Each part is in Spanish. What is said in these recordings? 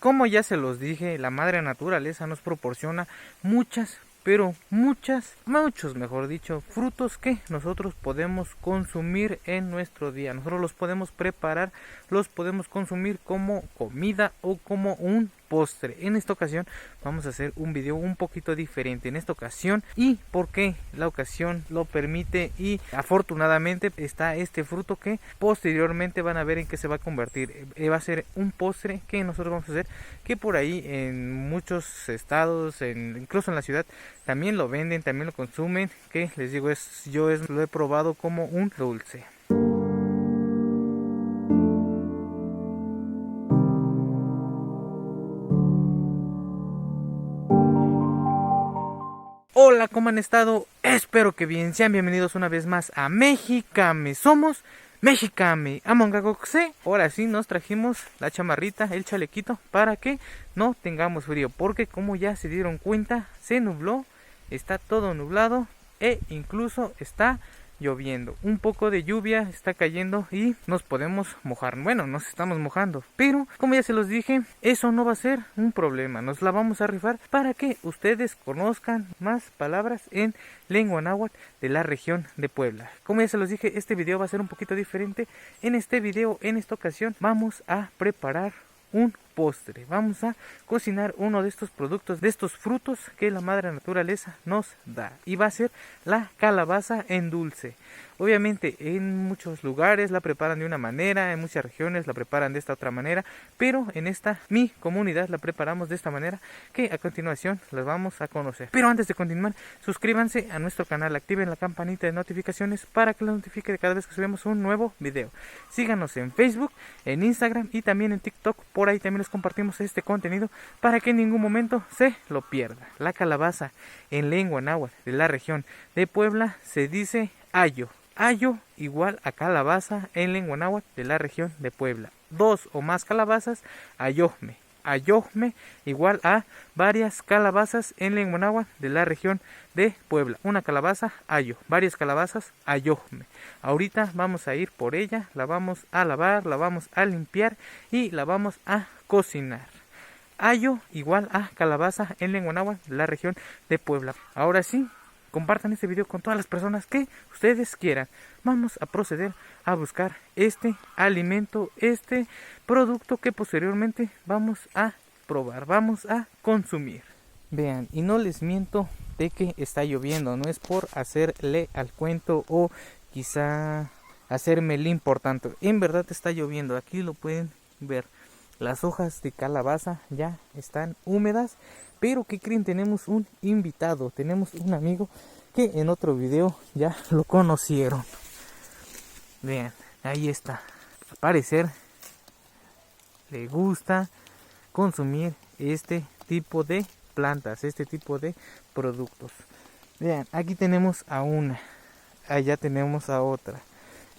como ya se los dije, la madre naturaleza nos proporciona muchas, pero muchos mejor dicho, frutos que nosotros podemos consumir en nuestro día. Nosotros los podemos preparar, los podemos consumir como comida o como un postre. En esta ocasión vamos a hacer un video un poquito diferente en esta ocasión, y porque la ocasión lo permite, y afortunadamente está este fruto que posteriormente van a ver en qué se va a convertir. Va a ser un postre que nosotros vamos a hacer, que por ahí en muchos estados, incluso en la ciudad, también lo venden, también lo consumen, que les digo, lo he probado como un dulce. Hola, ¿cómo han estado? Espero que bien. Sean bienvenidos una vez más a Mexicame. Somos Mexicame Amongagoxe. Ahora sí nos trajimos la chamarrita, el chalequito, para que no tengamos frío, porque como ya se dieron cuenta, se nubló, está todo nublado e incluso está lloviendo. Un poco de lluvia está cayendo y nos podemos mojar. Bueno, nos estamos mojando, pero como ya se los dije, eso no va a ser un problema. Nos la vamos a rifar para que ustedes conozcan más palabras en lengua náhuatl de la región de Puebla. Como ya se los dije, este video va a ser un poquito diferente. En este video, en esta ocasión, vamos a preparar un postre. Vamos a cocinar uno de estos productos, de estos frutos que la madre naturaleza nos da, y va a ser la calabaza en dulce. Obviamente en muchos lugares la preparan de una manera, en muchas regiones la preparan de esta otra manera, pero en mi comunidad la preparamos de esta manera, que a continuación las vamos a conocer. Pero antes de continuar, suscríbanse a nuestro canal, activen la campanita de notificaciones para que les notifique de cada vez que subimos un nuevo video. Síganos en Facebook, en Instagram y también en TikTok. Por ahí también les compartimos este contenido para que en ningún momento se lo pierda. La calabaza en lengua náhuatl de la región de Puebla se dice ayo. Ayo igual a calabaza en lengua náhuatl de la región de Puebla. Dos o más calabazas, ayohme. Ayohme igual a varias calabazas en lengua náhuatl de la región de Puebla. Una calabaza, ayo. Varias calabazas, ayohme. Ahorita vamos a ir por ella, la vamos a lavar, la vamos a limpiar y la vamos a cocinar. Ayo igual a calabaza en lengua náhuatl de la región de Puebla. Ahora sí, compartan este video con todas las personas que ustedes quieran. Vamos a proceder a buscar este alimento, este producto que posteriormente vamos a probar, vamos a consumir. Vean, y no les miento de que está lloviendo, no es por hacerle al cuento o quizá hacerme el importante. En verdad está lloviendo, aquí lo pueden ver. Las hojas de calabaza ya están húmedas, pero ¿qué creen? Tenemos un invitado, tenemos un amigo que en otro video ya lo conocieron. Vean, ahí está. Al parecer le gusta consumir este tipo de plantas, este tipo de productos. Vean, aquí tenemos a una, allá tenemos a otra.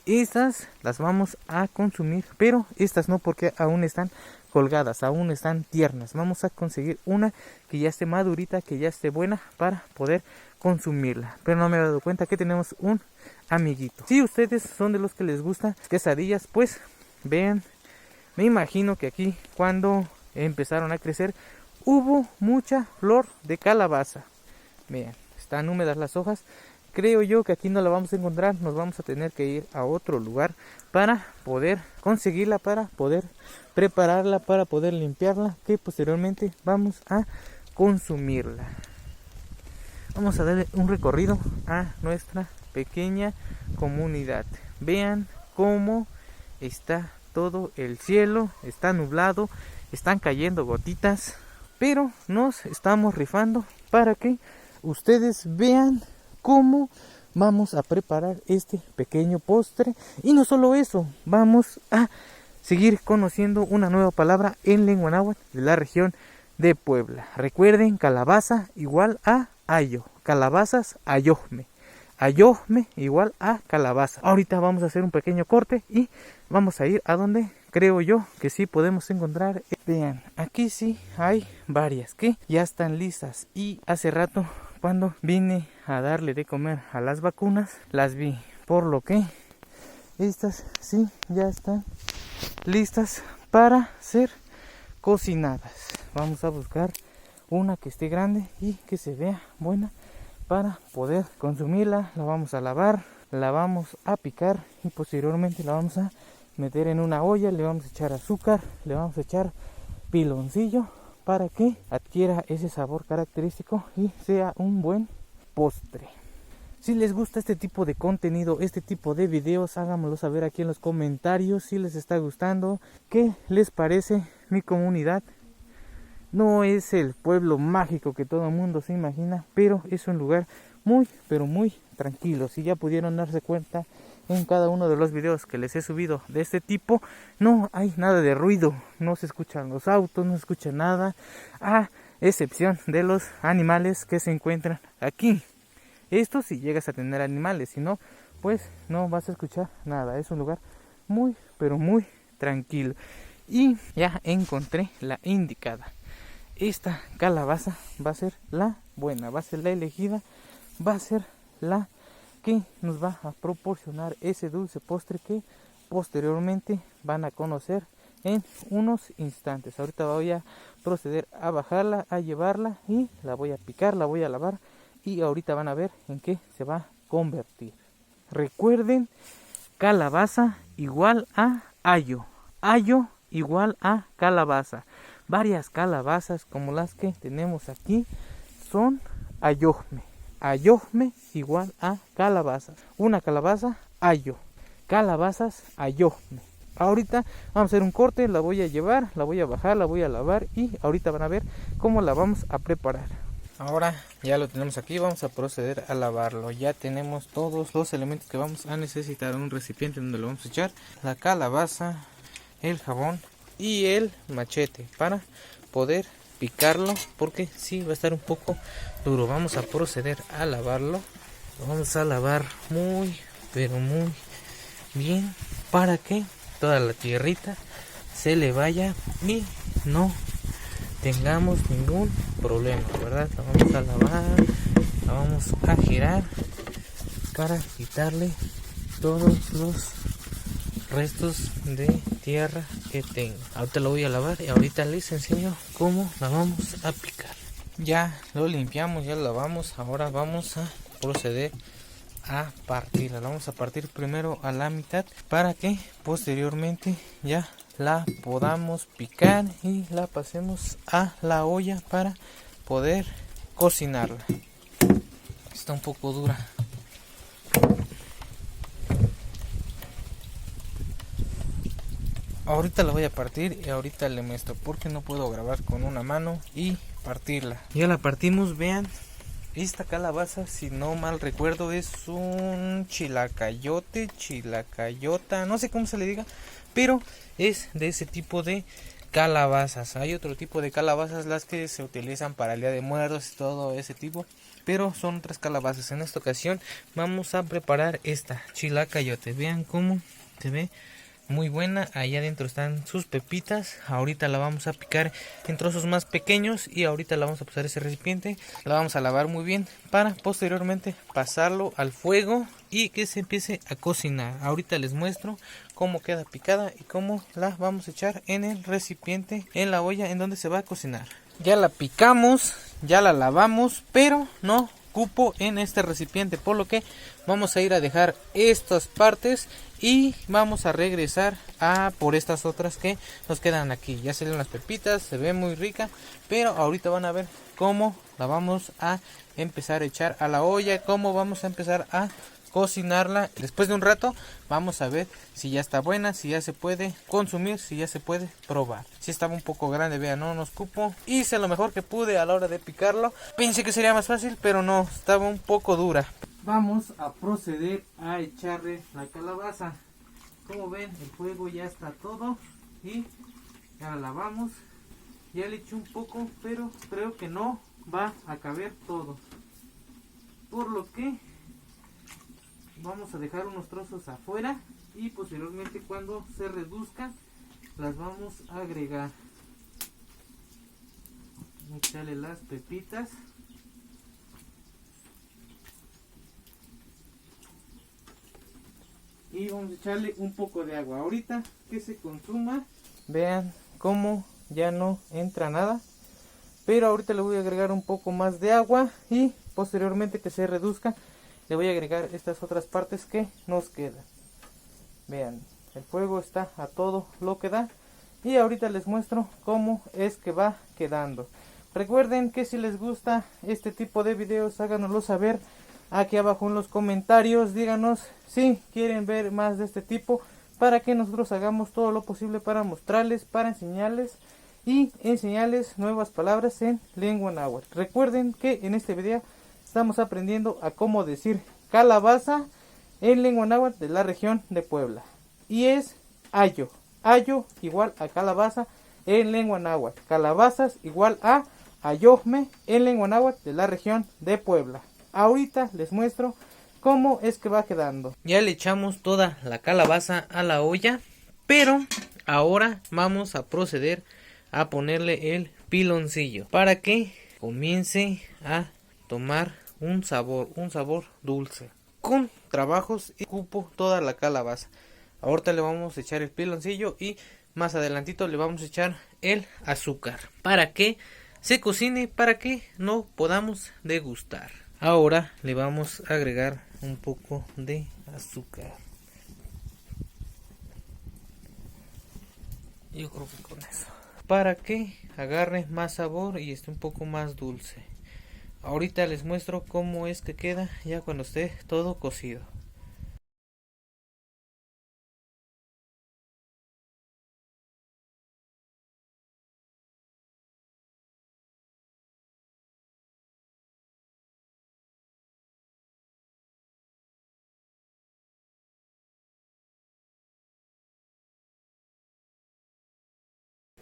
Estas las vamos a consumir, pero estas no, porque aún están colgadas, aún están tiernas. Vamos a conseguir una que ya esté madurita, que ya esté buena para poder consumirla. Pero no me he dado cuenta que tenemos un amiguito. Si ustedes son de los que les gusta quesadillas, pues vean, me imagino que aquí cuando empezaron a crecer hubo mucha flor de calabaza. Vean, están húmedas las hojas. Creo yo que aquí no la vamos a encontrar, nos vamos a tener que ir a otro lugar para poder conseguirla, para poder prepararla, para poder limpiarla, que posteriormente vamos a consumirla. Vamos a darle un recorrido a nuestra pequeña comunidad. Vean cómo está todo el cielo, está nublado, están cayendo gotitas, pero nos estamos rifando para que ustedes vean cómo vamos a preparar este pequeño postre. Y no solo eso, vamos a seguir conociendo una nueva palabra en lengua náhuatl de la región de Puebla. Recuerden, calabaza igual a ayo, calabazas ayohme, ayohme igual a calabaza. Ahorita vamos a hacer un pequeño corte y vamos a ir a donde creo yo que sí podemos encontrar. Vean, aquí sí hay varias que ya están listas, y hace rato cuando vine a darle de comer a las vacunas las vi, por lo que estas sí ya están listas para ser cocinadas. Vamos a buscar una que esté grande y que se vea buena para poder consumirla. La vamos a lavar, la vamos a picar y posteriormente la vamos a meter en una olla. Le vamos a echar azúcar, le vamos a echar piloncillo para que adquiera ese sabor característico y sea un buen postre. Si les gusta este tipo de contenido, este tipo de videos, háganmelo saber aquí en los comentarios si les está gustando, qué les parece mi comunidad. No es el pueblo mágico que todo el mundo se imagina, pero es un lugar muy, pero muy tranquilo. Si ya pudieron darse cuenta en cada uno de los videos que les he subido de este tipo, no hay nada de ruido, no se escuchan los autos, no se escucha nada, a excepción de los animales que se encuentran aquí. Esto si llegas a tener animales, si no, pues no vas a escuchar nada. Es un lugar muy, pero muy tranquilo. Y ya encontré la indicada. Esta calabaza va a ser la buena, va a ser la elegida, va a ser la que nos va a proporcionar ese dulce postre que posteriormente van a conocer en unos instantes. Ahorita voy a proceder a bajarla, a llevarla y la voy a picar, la voy a lavar. Y ahorita van a ver en qué se va a convertir. Recuerden, calabaza igual a ayo. Ayo igual a calabaza. Varias calabazas como las que tenemos aquí son ayojme. Ayojme igual a calabaza. Una calabaza, ayo. Calabazas, ayojme. Ahorita vamos a hacer un corte, la voy a llevar, la voy a bajar, la voy a lavar y ahorita van a ver cómo la vamos a preparar. Ahora ya lo tenemos aquí, vamos a proceder a lavarlo. Ya tenemos todos los elementos que vamos a necesitar. Un recipiente donde lo vamos a echar la calabaza, el jabón y el machete para poder picarlo, porque sí va a estar un poco duro. Vamos a proceder a lavarlo. Lo vamos a lavar muy, pero muy bien para que toda la tierrita se le vaya y no tengamos ningún problema, ¿verdad? La vamos a lavar, la vamos a girar para quitarle todos los restos de tierra que tenga. Ahorita lo voy a lavar y ahorita les enseño cómo la vamos a picar. Ya lo limpiamos, ya lo lavamos. Ahora vamos a proceder a partirla. La vamos a partir primero a la mitad para que posteriormente ya la podamos picar y la pasemos a la olla para poder cocinarla. Está un poco dura. Ahorita la voy a partir y ahorita le muestro porque no puedo grabar con una mano y partirla. Ya la partimos, vean. Esta calabaza, si no mal recuerdo, es un chilacayote, chilacayota, no sé cómo se le diga, pero es de ese tipo de calabazas. Hay otro tipo de calabazas, las que se utilizan para el Día de Muertos y todo ese tipo, pero son otras calabazas. En esta ocasión vamos a preparar esta chilacayote. Vean cómo se ve. Muy buena, ahí adentro están sus pepitas. Ahorita la vamos a picar en trozos más pequeños y ahorita la vamos a pasar a ese recipiente. La vamos a lavar muy bien para posteriormente pasarlo al fuego y que se empiece a cocinar. Ahorita les muestro cómo queda picada y cómo la vamos a echar en el recipiente, en la olla en donde se va a cocinar. Ya la picamos, ya la lavamos, pero no cupo en este recipiente, por lo que vamos a ir a dejar estas partes y vamos a regresar a por estas otras que nos quedan aquí. Ya salieron las pepitas, se ve muy rica, pero ahorita van a ver cómo la vamos a empezar a echar a la olla, cómo vamos a empezar a cocinarla. Después de un rato vamos a ver si ya está buena, si ya se puede consumir, si ya se puede probar. Si estaba un poco grande, vean, no nos cupo. Hice lo mejor que pude a la hora de picarlo. Pensé que sería más fácil, pero no, estaba un poco dura. Vamos a proceder a echarle la calabaza. Como ven, el fuego ya está todo y ya la lavamos. Ya le eché un poco, pero creo que no va a caber todo, por lo que vamos a dejar unos trozos afuera y posteriormente cuando se reduzcan las vamos a agregar. Vamos a echarle las pepitas. Y vamos a echarle un poco de agua. Ahorita que se consuma, vean cómo ya no entra nada. Pero ahorita le voy a agregar un poco más de agua y posteriormente que se reduzca le voy a agregar estas otras partes que nos quedan. Vean, el fuego está a todo lo que da y ahorita les muestro cómo es que va quedando. Recuerden que si les gusta este tipo de videos, háganoslo saber aquí abajo en los comentarios. Díganos si quieren ver más de este tipo para que nosotros hagamos todo lo posible para mostrarles, para enseñarles y enseñarles nuevas palabras en lengua náhuatl. Recuerden que en este video estamos aprendiendo a cómo decir calabaza en lengua náhuatl de la región de Puebla. Y es ayo. Ayo igual a calabaza en lengua náhuatl. Calabazas igual a ayojme en lengua náhuatl de la región de Puebla. Ahorita les muestro cómo es que va quedando. Ya le echamos toda la calabaza a la olla, pero ahora vamos a proceder a ponerle el piloncillo para que comience a tomar un sabor dulce. Con trabajos y cupo toda la calabaza. Ahorita le vamos a echar el piloncillo y más adelantito le vamos a echar el azúcar para que se cocine, para que no podamos degustar. Ahora le vamos a agregar un poco de azúcar. Yo creo que con eso, para que agarre más sabor y esté un poco más dulce. Ahorita les muestro cómo es que queda ya cuando esté todo cocido.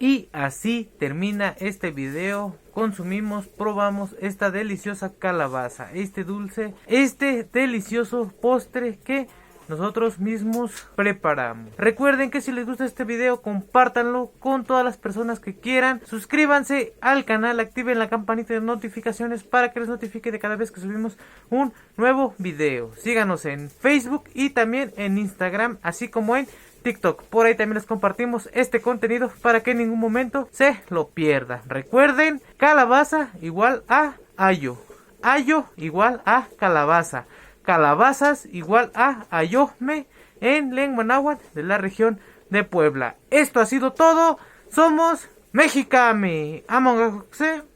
Y así termina este video. Consumimos, probamos esta deliciosa calabaza, este dulce, este delicioso postre que nosotros mismos preparamos. Recuerden que si les gusta este video, compártanlo con todas las personas que quieran. Suscríbanse al canal, activen la campanita de notificaciones para que les notifique de cada vez que subimos un nuevo video. Síganos en Facebook y también en Instagram, así como en TikTok. Por ahí también les compartimos este contenido para que en ningún momento se lo pierdan. Recuerden, calabaza igual a ayo. Ayo igual a calabaza. Calabazas igual a ayojme en lengua náhuatl de la región de Puebla. Esto ha sido todo. Somos Mexicame. Among Us.